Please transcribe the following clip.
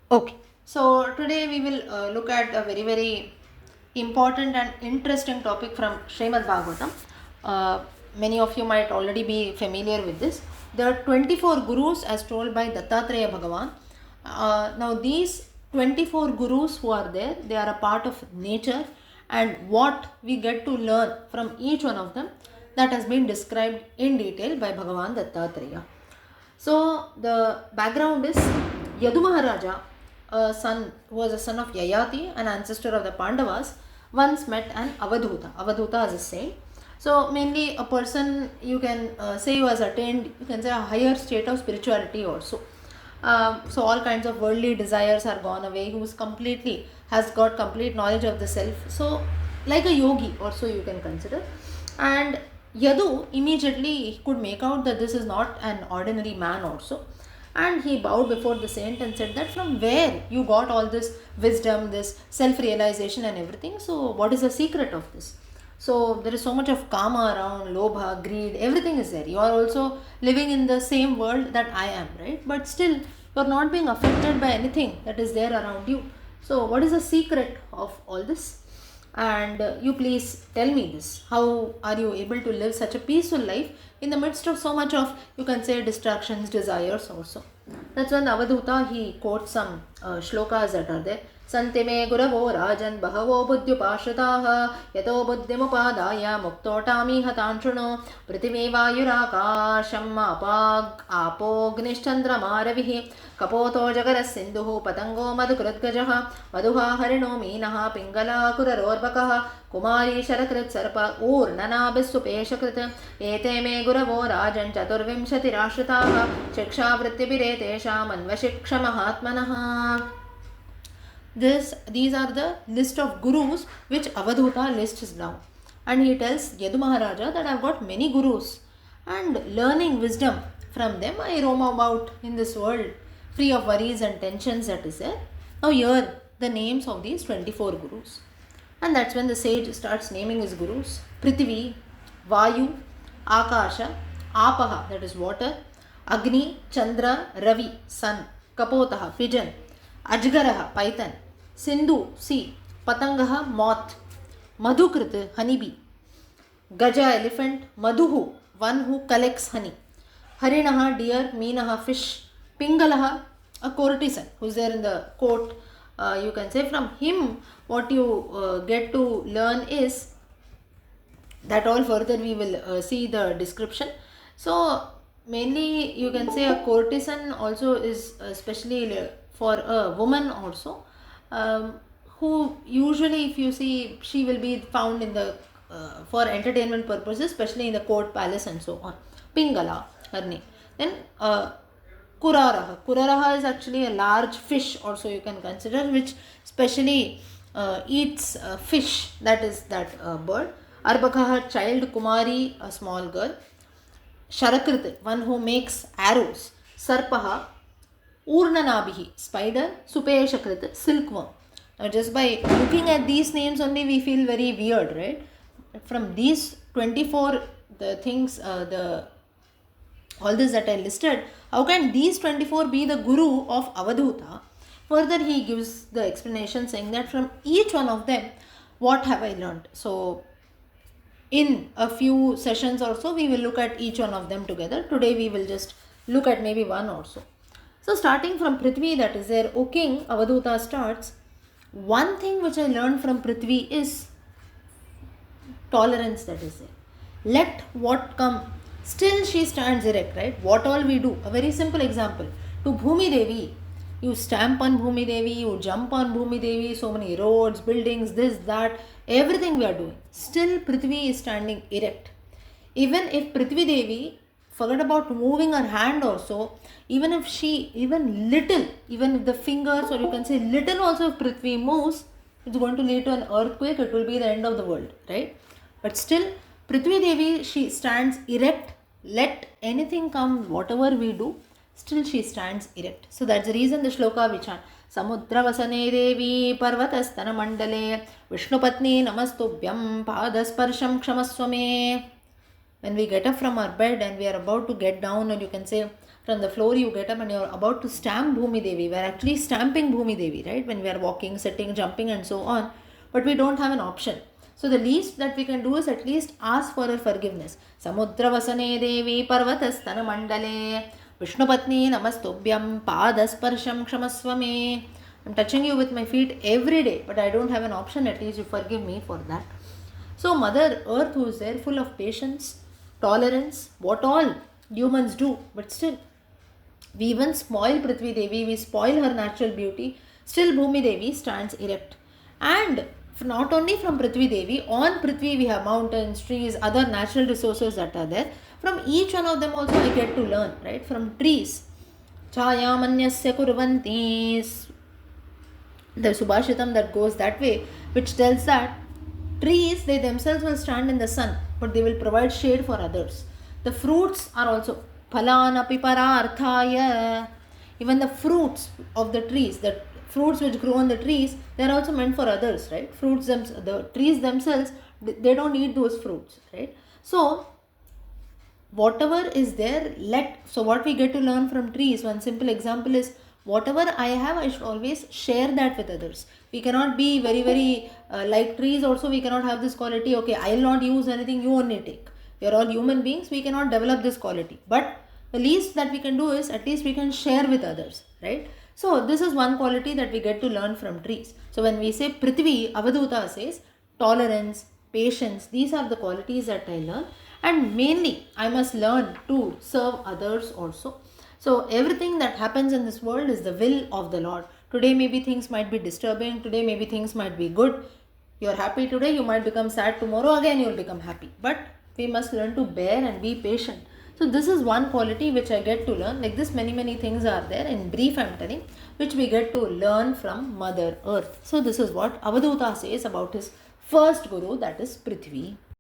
Okay, so today we will look at a very, very important and interesting topic from Srimad Bhagavatham. Many of you might already be familiar with this. There are 24 gurus as told by Dattatreya Bhagavan. Now, these 24 gurus who are there, they are a part of nature, and what we get to learn from each one of them, that has been described in detail by Bhagavan Dattatreya. So the background is Yadu Maharaja, a son who was a son of Yayati, an ancestor of the Pandavas, once met an Avadhuta. Avadhuta is a saint. So mainly a person you can say who has attained, you can say, a higher state of spirituality also. So all kinds of worldly desires are gone away, who is completely has got complete knowledge of the self. So like a yogi also you can consider. And Yadu immediately could make out that this is not an ordinary man also. And he bowed before the saint and said that from where you got all this wisdom, this self-realization and everything. So what is the secret of this? So there is so much of karma around, lobha, greed, everything is there. You are also living in the same world that I am, right? But still you are not being affected by anything that is there around you. So what is the secret of all this? And you please tell me this. How are you able to live such a peaceful life in the midst of so much of, you can say, distractions, desires also? That's when Avadhuta, he quotes some shlokas that are there. Sante me guravo rajan bahavo buddhyupashritaha yato buddhimupadaya muktotami hatanshruno prithime vayurakasham apag apognishtandramaravihi kapoto jagaras sindhuhu patango madhukrutgajaha madhuha harino meenaha pingala kurarorbakaha kumari sharakrit sarpa urnanabhisupeshakrit ete me guravo rajan chaturvimshatirashritaha shikshavrittibhire tesham anvashikshamahatmanaha. These are the list of gurus which Avadhuta lists down. And he tells Yadu Maharaja that I have got many gurus, and learning wisdom from them I roam about in this world free of worries and tensions that is there. Now here the names of these 24 gurus. And that's when the sage starts naming his gurus. Prithvi, Vayu, Akasha, Apaha, that is water, Agni, Chandra, Ravi, sun, Kapotaha, pigeon, Ajgaraha, python, Sindhu, sea, Patangaha, moth, Madhukrit, honeybee, Gaja, elephant, Madhuhu, one who collects honey, Harinaha, deer, Meenaha, fish, Pingalaha, a courtesan who is there in the court. You can say from him what you get to learn is that all further we will see the description. So mainly you can say a courtesan also is especially for a woman also, who usually, if you see, she will be found in the for entertainment purposes, especially in the court palace and so on. Pingala, her name. Then Kuraraha. Kuraraha is actually a large fish also you can consider, which specially eats fish, that is that bird. Arbakaha, child. Kumari, a small girl. Sharakrit, one who makes arrows. Sarpaha, Urnanabihi, spider. Supeshakrit, silkworm. Now just by looking at these names only we feel very weird, right? From these 24 the things, all this that I listed, how can these 24 be the guru of Avadhuta? Further he gives the explanation saying that from each one of them, what have I learned? So in a few sessions or so we will look at each one of them together. Today we will just look at maybe one or so. So starting from Prithvi, that is there, O king, Avadhuta starts. One thing which I learned from Prithvi is tolerance, that is there. Let what come, still she stands erect, right? What all we do, a very simple example. To Bhumi Devi, you stamp on Bhumi Devi, you jump on Bhumi Devi, so many roads, buildings, this, that, everything we are doing. Still Prithvi is standing erect. Even if Prithvi Devi forget about moving her hand also, even if she, even little, even if the fingers, or you can say little also, if Prithvi moves, it's going to lead to an earthquake, it will be the end of the world, right? But still Prithvi Devi, she stands erect. Let anything come, whatever we do, still she stands erect. So that's the reason the shloka we chant. Samudravasane Devi Parvatastana Mandale Vishnupatni Namastubhyam Padasparsham Kshamaswame. When we get up from our bed and we are about to get down, or you can say from the floor you get up and you're about to stamp Bhumi Devi. We're actually stamping Bhumi Devi, right? When we are walking, sitting, jumping and so on. But we don't have an option. So the least that we can do is at least ask for her forgiveness. Samudra Vasane Devi Parvatastana Mandale Vishnupatni Namastubhyam Padasparsham Kshamaswame. I'm touching you with my feet every day, but I don't have an option. At least you forgive me for that. So Mother Earth, who is there, full of patience, tolerance, what all humans do, but still we even spoil Prithvi Devi, we spoil her natural beauty, still Bhumi Devi stands erect. And not only from Prithvi Devi, on Prithvi we have mountains, trees, other natural resources that are there. From each one of them also I get to learn, right? From trees. Chayamanyasya kurvanti. The Subhashitam that goes that way, which tells that trees, they themselves will stand in the sun, but they will provide shade for others. The fruits are also phalanapi pararthaya. Even the fruits of the trees, the fruits which grow on the trees, they are also meant for others, right? The trees themselves, they don't need those fruits, right? So whatever is there, so what we get to learn from trees, one simple example is, whatever I have, I should always share that with others. We cannot be very like trees also, we cannot have this quality, okay, I will not use anything, you only take. We are all human beings, we cannot develop this quality. But the least that we can do is, at least we can share with others, right? So this is one quality that we get to learn from trees. So when we say Prithvi, Avaduta says tolerance, patience, these are the qualities that I learn. And mainly, I must learn to serve others also. So everything that happens in this world is the will of the Lord. Today maybe things might be disturbing, today maybe things might be good. You are happy today, you might become sad tomorrow, again you will become happy. But we must learn to bear and be patient. So this is one quality which I get to learn. Like this, many things are there. In brief, I am telling, which we get to learn from Mother Earth. So this is what Avaduta says about his first guru, that is Prithvi.